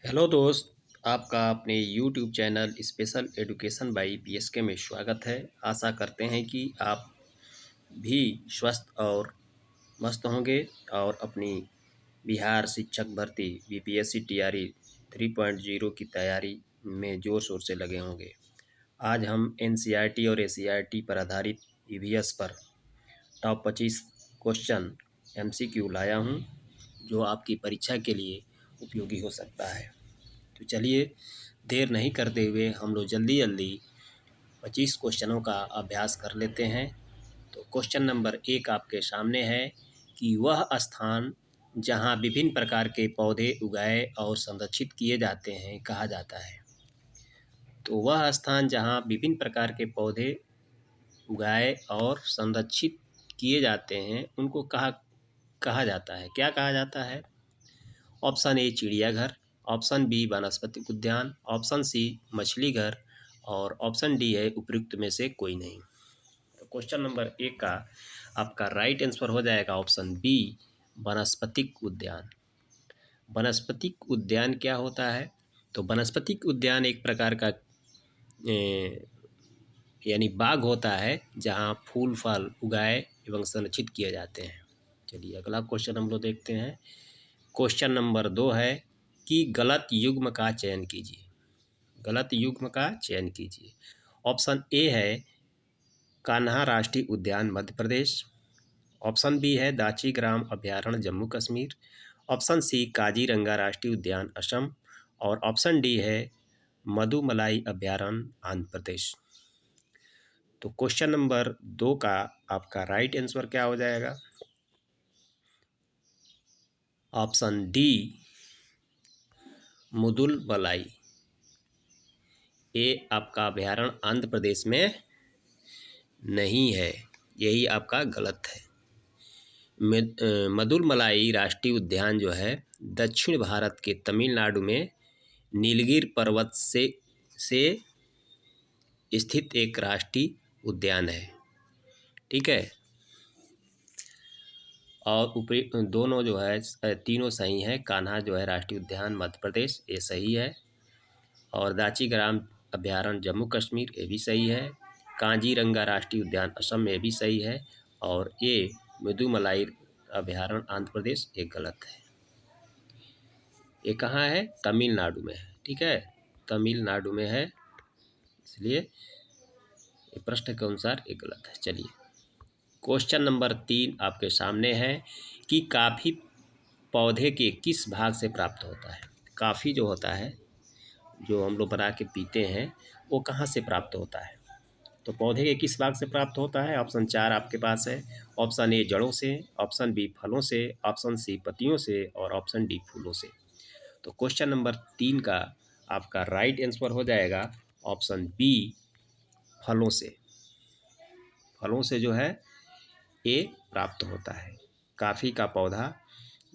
Hello दोस्त, आपका अपने YouTube channel special education by PSK में स्वागत है। आशा करते हैं कि आप भी स्वस्थ और मस्त होंगे और अपनी बिहार शिक्षक भर्ती बीपीएससी टीआरई 3.0 की तैयारी में ज़ोर शोर से लगे होंगे। आज हम एनसीईआरटी और एसईआरटी पर आधारित ईवीएस पर टॉप 25 क्वेश्चन एमसीक्यू लाया हूं, जो आपकी परीक्षा के लिए उपयोगी हो सकता है। तो चलिए, देर नहीं करते हुए हम लोग जल्दी जल्दी 25 क्वेश्चनों का अभ्यास कर लेते हैं। तो क्वेश्चन नंबर 1 आपके सामने है कि वह स्थान जहाँ विभिन्न प्रकार के पौधे उगाए और संरक्षित किए जाते हैं कहा जाता है। तो वह स्थान जहाँ विभिन्न प्रकार के पौधे उगाए और संरक्षित किए जाते हैं उनको कहा कहा जाता है, क्या कहा जाता है? ऑप्शन ए चिड़ियाघर, ऑप्शन बी वनस्पति उद्यान, ऑप्शन सी मछली घर और ऑप्शन डी है उपयुक्त में से कोई नहीं। तो क्वेश्चन नंबर 1 का आपका राइट आंसर हो जाएगा ऑप्शन बी वनस्पतिक उद्यान। वनस्पतिक उद्यान क्या होता है? तो वनस्पतिक उद्यान एक प्रकार का यानी बाग होता है जहाँ फूल फल उगाए एवं संरक्षित किए जाते हैं। चलिए अगला क्वेश्चन हम लोग देखते हैं। क्वेश्चन नंबर 2 है कि गलत युग्म का चयन कीजिए। गलत युग्म का चयन कीजिए। ऑप्शन ए है कान्हा राष्ट्रीय उद्यान मध्य प्रदेश, ऑप्शन बी है दाची ग्राम अभयारण्य जम्मू कश्मीर, ऑप्शन सी काजीरंगा राष्ट्रीय उद्यान असम और ऑप्शन डी है मधुमलाई अभयारण्य आंध्र प्रदेश। तो क्वेश्चन नंबर 2 का आपका राइट आंसर क्या हो जाएगा? Option D Mudumalai. ये आपका अभयारण्य आंध्र प्रदेश में नहीं है, यही आपका गलत है। मधुमलाई राष्ट्रीय उद्यान जो है दक्षिण भारत के तमिलनाडु में नीलगिरी पर्वत से स्थित एक राष्ट्रीय उद्यान है। ठीक है, और ऊपरी दोनों जो है तीनों सही हैं। कान्हा जो है राष्ट्रीय उद्यान मध्य प्रदेश, ये सही है, और दाची ग्राम अभयारण्य जम्मू कश्मीर, ये भी सही है। काजीरंगा राष्ट्रीय उद्यान असम में भी सही है, और ये मुदुमलाई अभयारण्य आंध्र प्रदेश ये गलत है। ये कहाँ है? तमिलनाडु में है। ठीक है, तमिलनाडु में है, इसलिए ये प्रश्न के अनुसार ये गलत है। चलिए क्वेश्चन नंबर 3 आपके सामने है कि कॉफ़ी पौधे के किस भाग से प्राप्त होता है। कॉफ़ी जो होता है, जो हम लोग बना के पीते हैं, वो कहाँ से प्राप्त होता है? तो पौधे के किस भाग से प्राप्त होता है? ऑप्शन 4 आपके पास है। ऑप्शन ए जड़ों से, ऑप्शन बी फलों से, ऑप्शन सी पत्तियों से और ऑप्शन डी फूलों से। तो क्वेश्चन नंबर 3 का आपका राइट आंसर हो जाएगा ऑप्शन बी फलों से। फलों से जो है ये प्राप्त होता है। कॉफ़ी का पौधा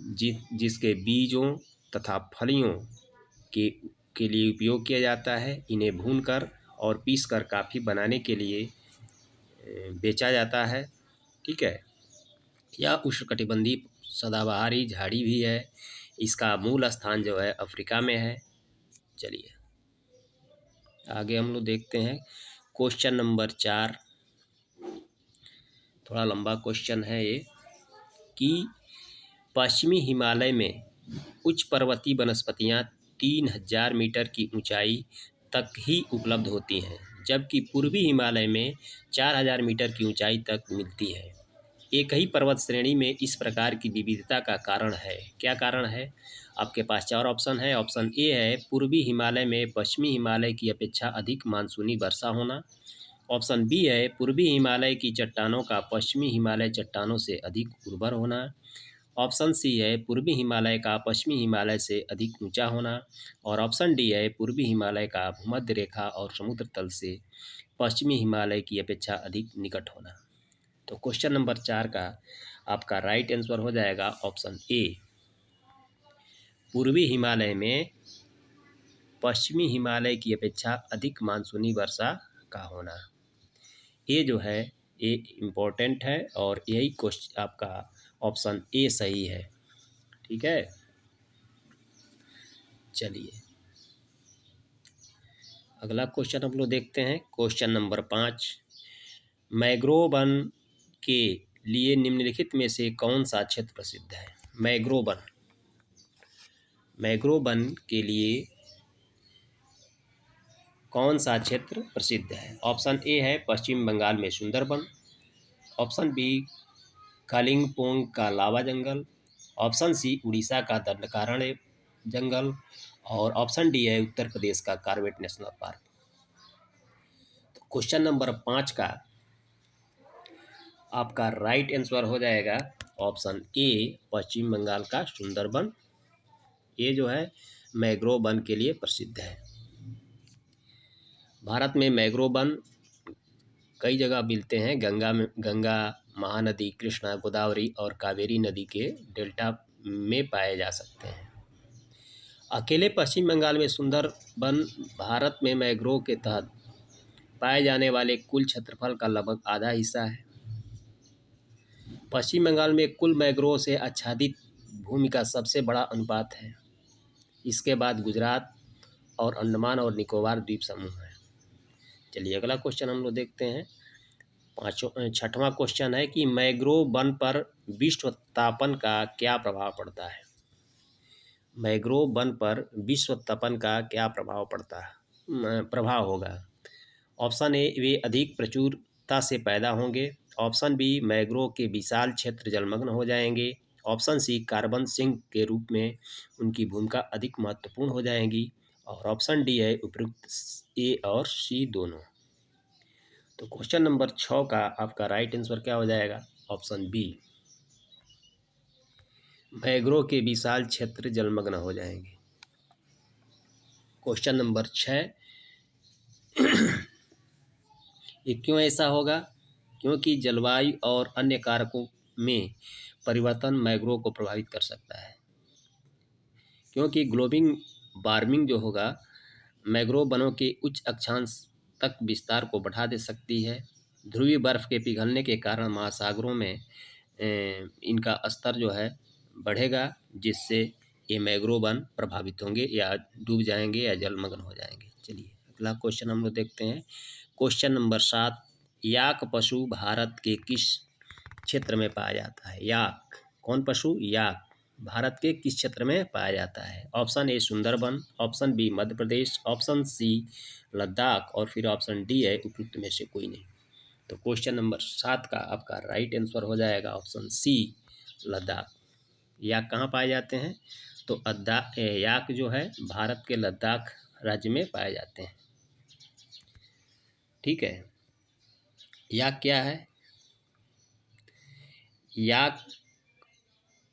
जिसके बीजों तथा फलियों के लिए उपयोग किया जाता है, इन्हें भूनकर और पीसकर कॉफ़ी बनाने के लिए बेचा जाता है। ठीक है, यह उष्णकटिबंधीय सदाबहारी झाड़ी भी है। इसका मूल स्थान जो है अफ्रीका में है। चलिए आगे हम लोग देखते हैं क्वेश्चन नंबर 4। थोड़ा लंबा क्वेश्चन है ये कि पश्चिमी हिमालय में उच्च पर्वतीय वनस्पतियाँ 3000 मीटर की ऊंचाई तक ही उपलब्ध होती हैं, जबकि पूर्वी हिमालय में 4000 मीटर की ऊंचाई तक मिलती है। एक ही पर्वत श्रेणी में इस प्रकार की विविधता का कारण है, क्या कारण है? आपके पास 4 ऑप्शन है। ऑप्शन ए है पूर्वी हिमालय में पश्चिमी हिमालय की अपेक्षा अधिक मानसूनी वर्षा होना, ऑप्शन बी है पूर्वी हिमालय की चट्टानों का पश्चिमी हिमालय चट्टानों से अधिक उर्वर होना, ऑप्शन सी है पूर्वी हिमालय का पश्चिमी हिमालय से अधिक ऊंचा होना, और ऑप्शन डी है पूर्वी हिमालय का भूमध्य रेखा और समुद्र तल से पश्चिमी हिमालय की अपेक्षा अधिक निकट होना। तो क्वेश्चन नंबर 4 का आपका राइट आंसर हो जाएगा ऑप्शन ए पूर्वी हिमालय में पश्चिमी हिमालय की अपेक्षा अधिक मानसूनी वर्षा का होना। ये जो है ये इम्पोर्टेंट है, और यही क्वेश्चन आपका ऑप्शन ए सही है। ठीक है, चलिए अगला क्वेश्चन हम लोग देखते हैं। क्वेश्चन नंबर 5, मैंग्रोव वन के लिए निम्नलिखित में से कौन सा क्षेत्र प्रसिद्ध है? मैंग्रोव वन के लिए कौन सा क्षेत्र प्रसिद्ध है? ऑप्शन ए है पश्चिम बंगाल में सुंदरबन, ऑप्शन बी कालिंपोंग का लावा जंगल, ऑप्शन सी उड़ीसा का दंडकारण्य जंगल और ऑप्शन डी है उत्तर प्रदेश का कॉर्बेट नेशनल पार्क। तो क्वेश्चन नंबर 5 का आपका राइट आंसर हो जाएगा ऑप्शन ए पश्चिम बंगाल का सुंदरबन। ये जो है मैंग्रोव वन के लिए प्रसिद्ध है। भारत में मैंग्रोव वन कई जगह मिलते हैं। गंगा महानदी, कृष्णा, गोदावरी और कावेरी नदी के डेल्टा में पाए जा सकते हैं। अकेले पश्चिम बंगाल में सुंदरबन भारत में मैंग्रोव के तहत पाए जाने वाले कुल क्षेत्रफल का लगभग आधा हिस्सा है। पश्चिम बंगाल में कुल मैंग्रोव से आच्छादित भूमि का सबसे बड़ा अनुपात है। इसके बाद गुजरात और अंडमान और निकोबार द्वीप समूह है। चलिए अगला क्वेश्चन हम लोग देखते हैं। 6वां क्वेश्चन है कि मैंग्रोव वन पर विश्व तापन का क्या प्रभाव पड़ता है? मैंग्रोव वन पर विश्व तापन का क्या प्रभाव होगा? ऑप्शन ए वे अधिक प्रचुरता से पैदा होंगे, ऑप्शन बी मैंग्रोव के विशाल क्षेत्र जलमग्न हो जाएंगे, ऑप्शन सी कार्बन सिंक के रूप में उनकी भूमिका अधिक महत्वपूर्ण हो जाएगी और ऑप्शन डी है उपयुक्त ए और सी दोनों। तो क्वेश्चन नंबर 6 का आपका राइट आंसर क्या हो जाएगा? ऑप्शन बी, मैंग्रोव के विशाल क्षेत्र जलमग्न हो जाएंगे। क्वेश्चन नंबर 6, ये क्यों ऐसा होगा? क्योंकि जलवायु और अन्य कारकों में परिवर्तन मैंग्रोव को प्रभावित कर सकता है। क्योंकि ग्लोबल वार्मिंग जो होगा मैंग्रोव वनों के उच्च अक्षांश तक विस्तार को बढ़ा दे सकती है। ध्रुवीय बर्फ के पिघलने के कारण महासागरों में इनका स्तर जो है बढ़ेगा, जिससे ये मैंग्रोव वन प्रभावित होंगे या डूब जाएंगे या जलमग्न हो जाएंगे। चलिए अगला क्वेश्चन हम लोग देखते हैं। क्वेश्चन नंबर 7, याक पशु भारत के किस क्षेत्र में पाया जाता है? याक, कौन पशु? याक भारत के किस क्षेत्र में पाया जाता है? Option A Sundarban, option B Madhya Pradesh, option C Ladakh और फिर ऑप्शन डी है उपयुक्त में से कोई नहीं। तो क्वेश्चन नंबर 7 का आपका राइट आंसर हो जाएगा ऑप्शन सी लद्दाख। याक कहाँ पाए जाते हैं? तो याक जो है भारत के लद्दाख राज्य में पाए जाते हैं। ठीक है, याक क्या है? याक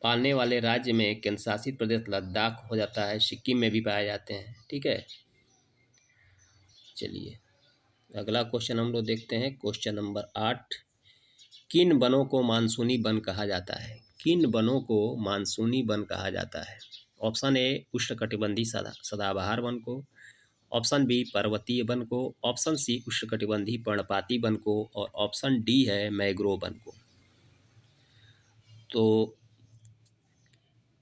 पालने वाले राज्य में केंद्र शासित प्रदेश लद्दाख हो जाता है। सिक्किम में भी पाए जाते हैं। ठीक है, चलिए अगला क्वेश्चन हम लोग देखते हैं। क्वेश्चन नंबर 8, किन वनों को मानसूनी वन कहा जाता है? किन वनों को मानसूनी वन कहा जाता है? ऑप्शन ए उष्णकटिबंधीय सदाबहार वन को, ऑप्शन बी पर्वतीय वन को, ऑप्शन सी उष्णकटिबंधीय पर्णपाती वन को और ऑप्शन डी है मैंग्रोव वन को। तो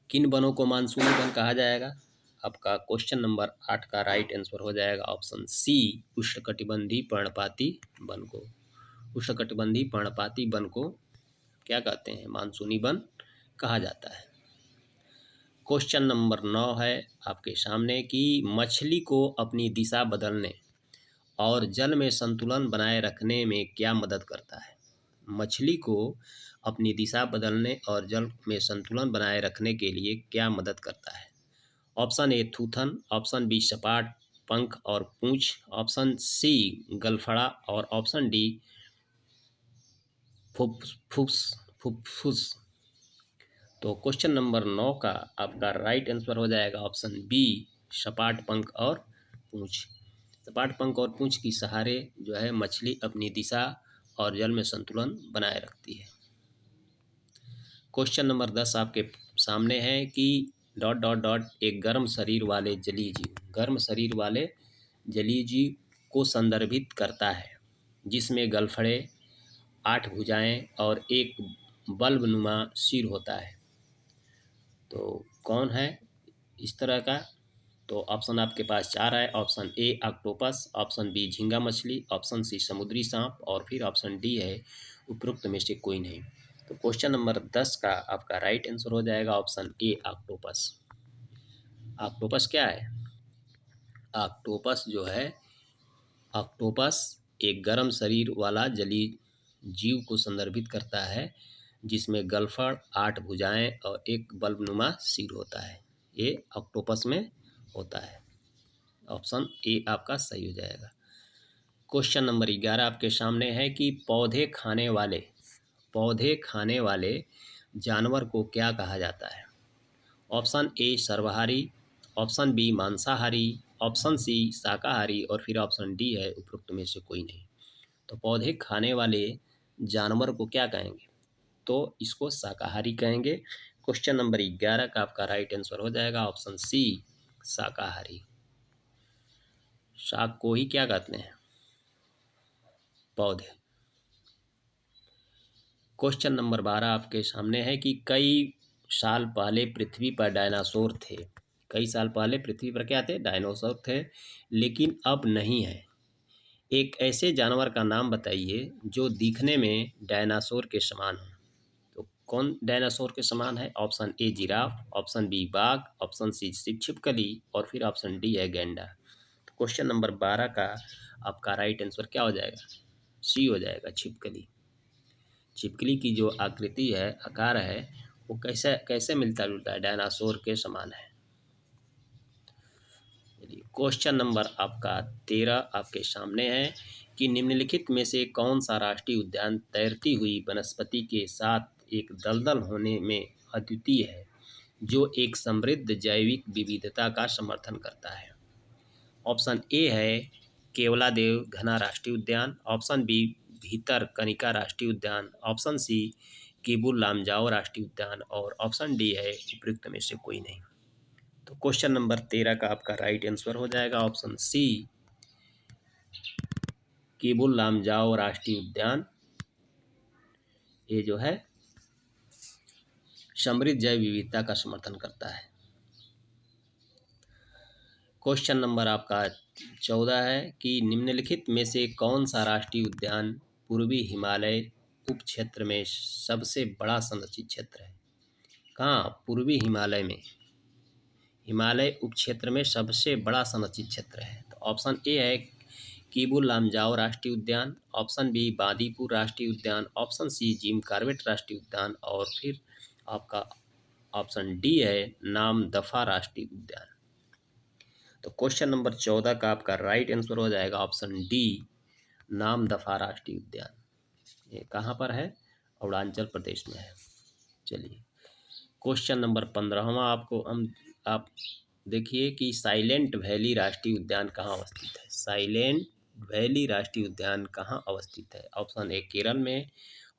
किन वनों को मानसूनी वन कहा जाएगा? आपका क्वेश्चन नंबर 8 का राइट आंसर हो जाएगा ऑप्शन सी उष्णकटिबंधीय पर्णपाती वन को। उष्णकटिबंधीय पर्णपाती वन को क्या कहते हैं? मानसूनी वन कहा जाता है। क्वेश्चन नंबर 9 है आपके सामने कि मछली को अपनी दिशा बदलने और जल में संतुलन बनाए रखने में क्या मदद करता है? मछली को अपनी दिशा बदलने और जल में संतुलन बनाए रखने के लिए क्या मदद करता है? ऑप्शन ए थूथन, ऑप्शन बी सपाट पंख और पूंछ, ऑप्शन सी गलफड़ा और ऑप्शन डी फुफ्फुस। तो क्वेश्चन नंबर 9 का आपका राइट आंसर हो जाएगा ऑप्शन बी सपाट पंख और पूंछ। सपाट पंख और पूंछ की सहारे जो है मछली अपनी दिशा और जल में संतुलन बनाए रखती है। क्वेश्चन नंबर 10 आपके सामने है कि ... एक गर्म शरीर वाले जलीय जीव, गर्म शरीर वाले जलीय जीव को संदर्भित करता है जिसमें गलफड़े, 8 भुजाएं और एक बल्ब नुमा सिर होता है। तो कौन है इस तरह का? तो ऑप्शन आपके पास चार है। Option A octopus, option B झींगा मछली, ऑप्शन सी समुद्री सांप और फिर ऑप्शन डी है उपरोक्त में से कोई नहीं। तो क्वेश्चन नंबर 10 का आपका राइट आंसर हो जाएगा ऑप्शन ए ऑक्टोपस। ऑक्टोपस क्या है? ऑक्टोपस जो है, ऑक्टोपस एक गर्म शरीर वाला जलीय जीव को संदर्भित करता है जिसमें गलफड़, 8 भुजाएं और एक बल्बनुमा सिर होता है। ये ऑक्टोपस में होता है। ऑप्शन ए आपका सही हो जाएगा। क्वेश्चन नंबर 11 आपके सामने है कि पौधे खाने वाले जानवर को क्या कहा जाता है? ऑप्शन ए सर्वाहारी, ऑप्शन बी मांसाहारी, ऑप्शन सी शाकाहारी और फिर ऑप्शन डी है उपरोक्त में से कोई नहीं। तो पौधे खाने वाले जानवर को क्या कहेंगे? तो इसको शाकाहारी कहेंगे। क्वेश्चन नंबर 11 का आपका राइट आंसर हो जाएगा ऑप्शन सी शाकाहारी। शाक को ही क्या कहते हैं? पौधे। क्वेश्चन नंबर 12 आपके सामने है कि कई साल पहले पृथ्वी पर डायनासोर थे। कई साल पहले पृथ्वी पर क्या थे? डायनासोर थे, लेकिन अब नहीं है। एक ऐसे जानवर का नाम बताइए जो दिखने में डायनासोर के समान हो। तो कौन डायनासोर के समान है? Option A giraffe, option B बाघ, ऑप्शन सी छिपकली और फिर ऑप्शन डी है गैंडा। तो क्वेश्चन नंबर 12 का आपका राइट आंसर क्या हो जाएगा? सी हो जाएगा, छिपकली। छिपकली की जो आकृति है, आकार है, वो कैसे कैसे मिलता जुलता है? डायनासोर के समान है। क्वेश्चन नंबर आपका 13 आपके सामने है कि निम्नलिखित में से कौन सा राष्ट्रीय उद्यान तैरती हुई वनस्पति के साथ एक दलदल होने में अद्वितीय है, जो एक समृद्ध जैविक विविधता का समर्थन करता है? ऑप्शन ए है केवलादेव घना राष्ट्रीय उद्यान, ऑप्शन बी भीतरकनिका राष्ट्रीय उद्यान, ऑप्शन सी केबुल लामजाओ राष्ट्रीय उद्यान और ऑप्शन डी है उपयुक्त में से कोई नहीं। तो क्वेश्चन नंबर 13 का आपका राइट आंसर हो जाएगा ऑप्शन सी केबुल लामजाओ राष्ट्रीय उद्यान। ये जो है समृद्ध जैव विविधता का समर्थन करता है। क्वेश्चन नंबर आपका 14 है कि निम्नलिखित में से कौन सा राष्ट्रीय उद्यान पूर्वी हिमालय उप क्षेत्र में सबसे बड़ा संरक्षित क्षेत्र है? कहाँ? पूर्वी हिमालय में, हिमालय उप क्षेत्र में सबसे बड़ा संरक्षित क्षेत्र है। तो ऑप्शन ए है केबुल लामजाओ राष्ट्रीय उद्यान, ऑप्शन बी बांदीपुर राष्ट्रीय उद्यान, ऑप्शन सी जिम कॉर्बेट राष्ट्रीय उद्यान और फिर आपका ऑप्शन डी है नामदफा राष्ट्रीय उद्यान। तो क्वेश्चन नंबर 14 का आपका राइट आंसर हो जाएगा ऑप्शन डी नामदफा राष्ट्रीय उद्यान। ये कहाँ पर है? अरुणाचल प्रदेश में है। चलिए क्वेश्चन नंबर 15वां आपको आप देखिए कि साइलेंट वैली राष्ट्रीय उद्यान कहाँ अवस्थित है? साइलेंट वैली राष्ट्रीय उद्यान कहाँ अवस्थित है? ऑप्शन ए केरल में,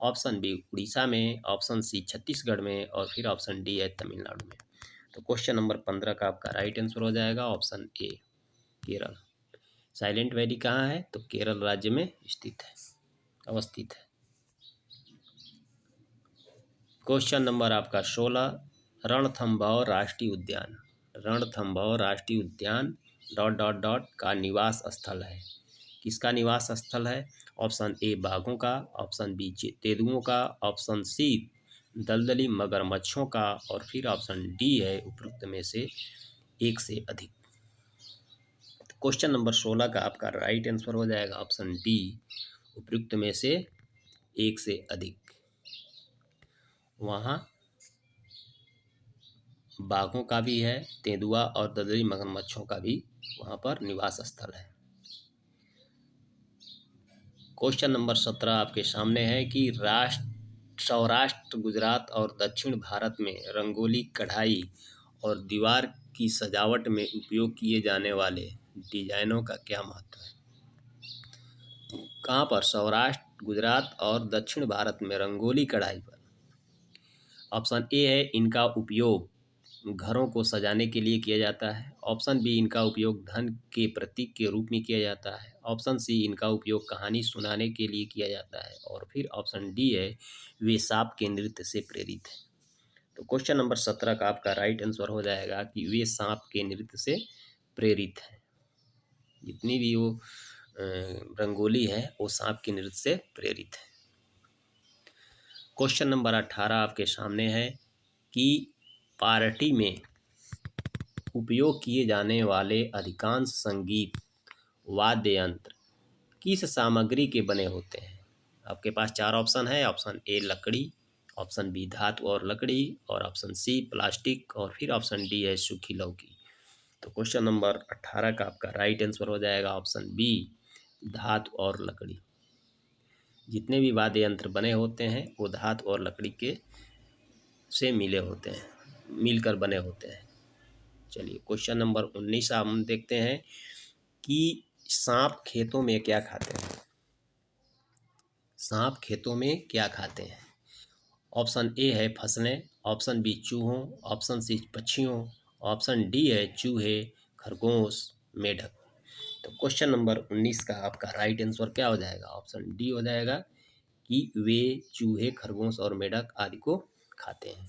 ऑप्शन बी उड़ीसा में, ऑप्शन सी छत्तीसगढ़ में और फिर ऑप्शन डी है तमिलनाडु में। तो क्वेश्चन नंबर 15 का आपका राइट आंसर हो जाएगा option A Kerala. Silent valley कहाँ है? तो केरल राज्य में स्थित है, अवस्थित है। क्वेश्चन नंबर आपका 16 रणथंभौर राष्ट्रीय उद्यान, रणथंभौर राष्ट्रीय उद्यान डॉट डॉट डॉट का निवास स्थल है। किसका निवास स्थल है? ऑप्शन ए बाघों का, ऑप्शन बी तेंदुओं का, ऑप्शन सी दलदली मगरमच्छों का और फिर ऑप्शन डी है उपरोक्त में से एक से अधिक। क्वेश्चन नंबर 16 का आपका राइट आंसर हो जाएगा ऑप्शन डी उपयुक्त में से एक से अधिक। वहाँ बाघों का भी है, तेंदुआ और दलदली मगरमच्छों का भी वहाँ पर निवास स्थल है। क्वेश्चन नंबर 17 आपके सामने है कि सौराष्ट्र, गुजरात और दक्षिण भारत में रंगोली, कढ़ाई और दीवार की सजावट में उपयोग किए जाने वाले डिजाइनों का क्या महत्व है? कहाँ पर? सौराष्ट्र, गुजरात और दक्षिण भारत में रंगोली, कढ़ाई पर। ऑप्शन ए है इनका उपयोग घरों को सजाने के लिए किया जाता है, ऑप्शन बी इनका उपयोग धन के प्रतीक के रूप में किया जाता है, ऑप्शन सी इनका उपयोग कहानी सुनाने के लिए किया जाता है और फिर ऑप्शन डी है वे सांप के नृत्य से प्रेरित है। तो क्वेश्चन नंबर 17 का आपका राइट आंसर हो जाएगा कि वे सांप के नृत्य से प्रेरित है। जितनी भी वो रंगोली है वो सांप के नृत्य से प्रेरित है। क्वेश्चन नंबर 18 आपके सामने है कि पार्टी में उपयोग किए जाने वाले अधिकांश संगीत वाद्य यंत्र किस सामग्री के बने होते हैं। आपके पास चार ऑप्शन है। ऑप्शन ए लकड़ी, ऑप्शन बी धातु और लकड़ी, और ऑप्शन सी प्लास्टिक, और फिर ऑप्शन डी है सूखी लौकी। तो क्वेश्चन नंबर 18 का आपका राइट आंसर हो जाएगा ऑप्शन बी धातु और लकड़ी। जितने भी वाद्य यंत्र बने होते हैं वो धातु और लकड़ी के से मिले होते हैं, मिलकर बने होते हैं। चलिए क्वेश्चन नंबर 19 हम देखते हैं कि सांप खेतों में क्या खाते हैं। सांप खेतों में क्या खाते हैं। ऑप्शन ए है फसलें, ऑप्शन बी चूहों, ऑप्शन सी पक्षियों, ऑप्शन डी है चूहे, खरगोश, मेढक। तो क्वेश्चन नंबर 19 का आपका राइट आंसर क्या हो जाएगा। ऑप्शन डी हो जाएगा कि वे चूहे, खरगोश और मेढक आदि को खाते हैं।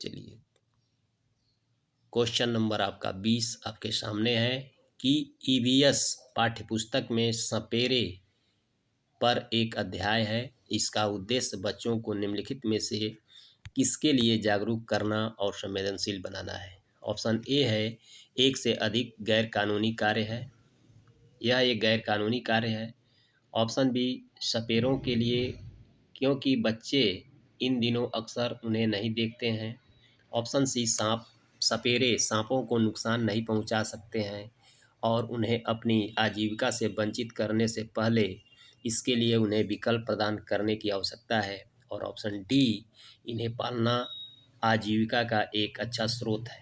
चलिए क्वेश्चन नंबर आपका 20 आपके सामने है कि ईवीएस पाठ्यपुस्तक में सपेरे पर एक अध्याय है। इसका उद्देश्य बच्चों को निम्नलिखित में से किसके लिए जागरूक करना और संवेदनशील बनाना है। ऑप्शन ए है एक से अधिक गैर कानूनी कार्य है, यह एक गैर कानूनी कार्य है। ऑप्शन बी सपेरों के लिए क्योंकि बच्चे इन दिनों अक्सर उन्हें नहीं देखते हैं। ऑप्शन सी सपेरे सांपों को नुकसान नहीं पहुंचा सकते हैं और उन्हें अपनी आजीविका से वंचित करने से पहले इसके लिए उन्हें विकल्प प्रदान करने की आवश्यकता है। और ऑप्शन डी इन्हें पालना आजीविका का एक अच्छा स्रोत है।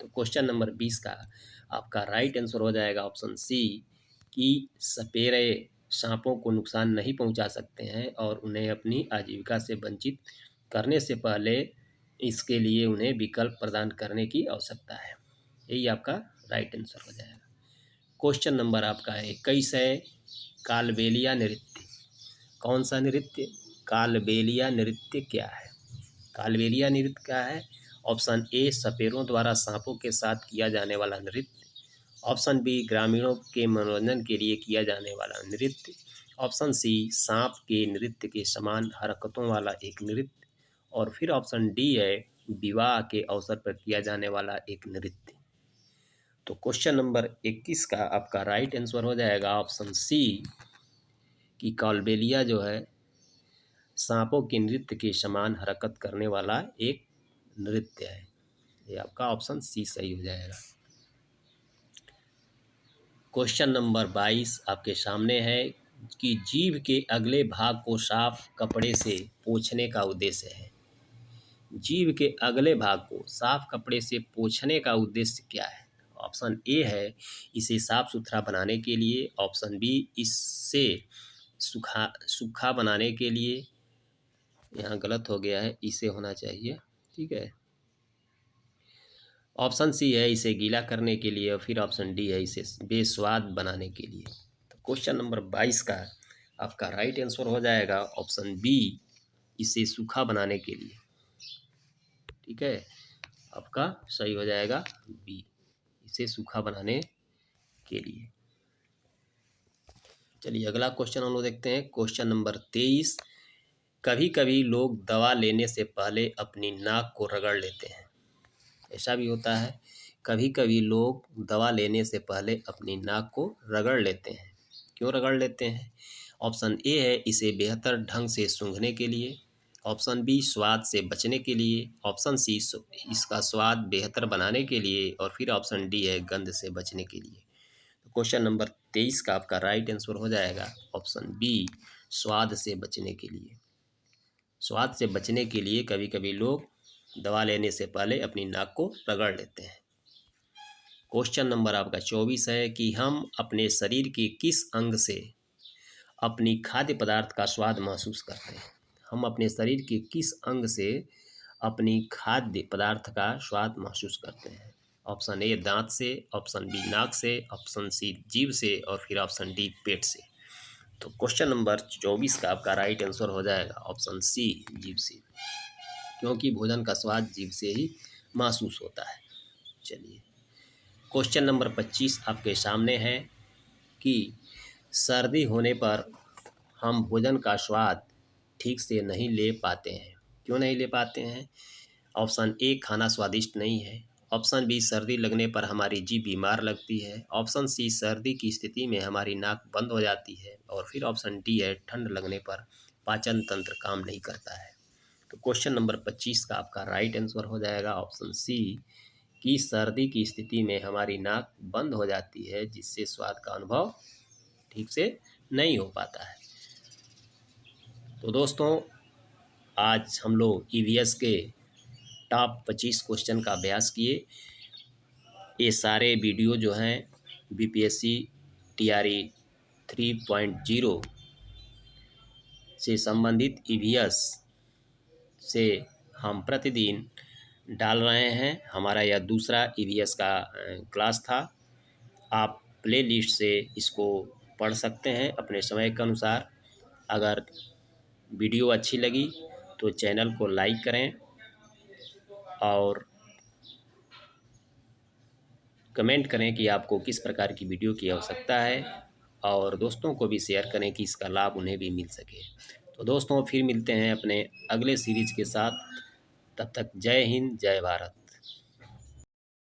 तो क्वेश्चन नंबर 20 का आपका राइट आंसर हो जाएगा ऑप्शन सी कि सपेरे सांपों को नुकसान नहीं पहुंचा सकते हैं और उन्हें अपनी आजीविका से वंचित करने से पहले इसके लिए उन्हें विकल्प प्रदान करने की आवश्यकता है। यही आपका राइट आंसर हो जाएगा। क्वेश्चन नंबर आपका है 21 है कालबेलिया नृत्य। कौन सा नृत्य। कालबेलिया नृत्य क्या है। कालबेलिया नृत्य क्या है। ऑप्शन ए सपेरों द्वारा सांपों के साथ किया जाने वाला नृत्य, ऑप्शन बी ग्रामीणों के मनोरंजन के लिए किया जाने वाला नृत्य, ऑप्शन सी सांप के नृत्य के समान हरकतों वाला एक नृत्य, और फिर ऑप्शन डी है विवाह के अवसर पर किया जाने वाला एक नृत्य। तो क्वेश्चन नंबर 21 का आपका राइट आंसर हो जाएगा ऑप्शन सी कि कालबेलिया जो है सांपों के नृत्य के समान हरकत करने वाला एक नृत्य है। ये आपका ऑप्शन सी सही हो जाएगा। क्वेश्चन नंबर 22 आपके सामने है कि जीभ के अगले भाग को साफ कपड़े से पोंछने का उद्देश्य है। जीभ के अगले भाग को साफ कपड़े से पोंछने का उद्देश्य क्या है। ऑप्शन ए है इसे साफ सुथरा बनाने के लिए, ऑप्शन बी इससे सूखा बनाने के लिए, यहाँ गलत हो गया है, इसे होना चाहिए, ठीक है। ऑप्शन सी है इसे गीला करने के लिए, और फिर ऑप्शन डी है इसे बेस्वाद बनाने के लिए। तो क्वेश्चन नंबर 22 का आपका राइट आंसर हो जाएगा ऑप्शन बी इसे सूखा बनाने के लिए, ठीक है। आपका सही हो जाएगा बी इसे सूखा बनाने के लिए। चलिए अगला क्वेश्चन हम लोग देखते हैं। क्वेश्चन नंबर 23 कभी कभी लोग दवा लेने से पहले अपनी नाक को रगड़ लेते हैं। ऐसा भी होता है, कभी कभी लोग दवा लेने से पहले अपनी नाक को रगड़ लेते हैं। क्यों रगड़ लेते हैं। ऑप्शन ए है इसे बेहतर ढंग से सूंघने के लिए, ऑप्शन बी स्वाद से बचने के लिए, ऑप्शन सी इसका स्वाद बेहतर बनाने के लिए, और फिर ऑप्शन डी है गंध से बचने के लिए। तो क्वेश्चन नंबर 23 का आपका राइट आंसर हो जाएगा ऑप्शन बी स्वाद से बचने के लिए। स्वाद से बचने के लिए कभी कभी लोग दवा लेने से पहले अपनी नाक को रगड़ लेते हैं। क्वेश्चन नंबर आपका 24 है कि हम अपने शरीर के किस अंग से अपनी खाद्य पदार्थ का स्वाद महसूस करते हैं। हम अपने शरीर के किस अंग से अपनी खाद्य पदार्थ का स्वाद महसूस करते हैं। ऑप्शन ए दांत से, ऑप्शन बी नाक से, ऑप्शन सी जीभ से, और फिर ऑप्शन डी पेट से। तो क्वेश्चन नंबर 24 का आपका राइट आंसर हो जाएगा ऑप्शन सी जीभ से, क्योंकि भोजन का स्वाद जीभ से ही महसूस होता है। चलिए क्वेश्चन नंबर 25 आपके सामने है कि सर्दी होने पर हम भोजन का स्वाद ठीक से नहीं ले पाते हैं। क्यों नहीं ले पाते हैं? ऑप्शन ए, खाना स्वादिष्ट नहीं है। ऑप्शन बी, सर्दी लगने पर हमारी जीभ बीमार लगती है। ऑप्शन सी, सर्दी की स्थिति में हमारी नाक बंद हो जाती है। और फिर ऑप्शन डी है, ठंड लगने पर पाचन तंत्र काम नहीं करता है। तो क्वेश्चन नंबर 25 का आपका राइट आंसर हो जाएगा ऑप्शन सी, कि सर्दी की स्थिति में हमारी नाक बंद हो जाती है, जिससे स्वाद का अनुभव ठीक से नहीं हो पाता है। तो दोस्तों, आज हम लोग ईवीएस के टॉप 25 क्वेश्चन का अभ्यास किए। ये सारे वीडियो जो हैं बीपीएससी टीआरई 3.0 से संबंधित ईवीएस से हम प्रतिदिन डाल रहे हैं। हमारा यह दूसरा ईवीएस का क्लास था। आप प्लेलिस्ट से इसको पढ़ सकते हैं अपने समय के अनुसार। अगर वीडियो अच्छी लगी तो चैनल को लाइक करें और कमेंट करें कि आपको किस प्रकार की वीडियो की आवश्यकता है, और दोस्तों को भी शेयर करें कि इसका लाभ उन्हें भी मिल सके। तो दोस्तों, फिर मिलते हैं अपने अगले सीरीज के साथ। तब तक जय हिंद, जय भारत।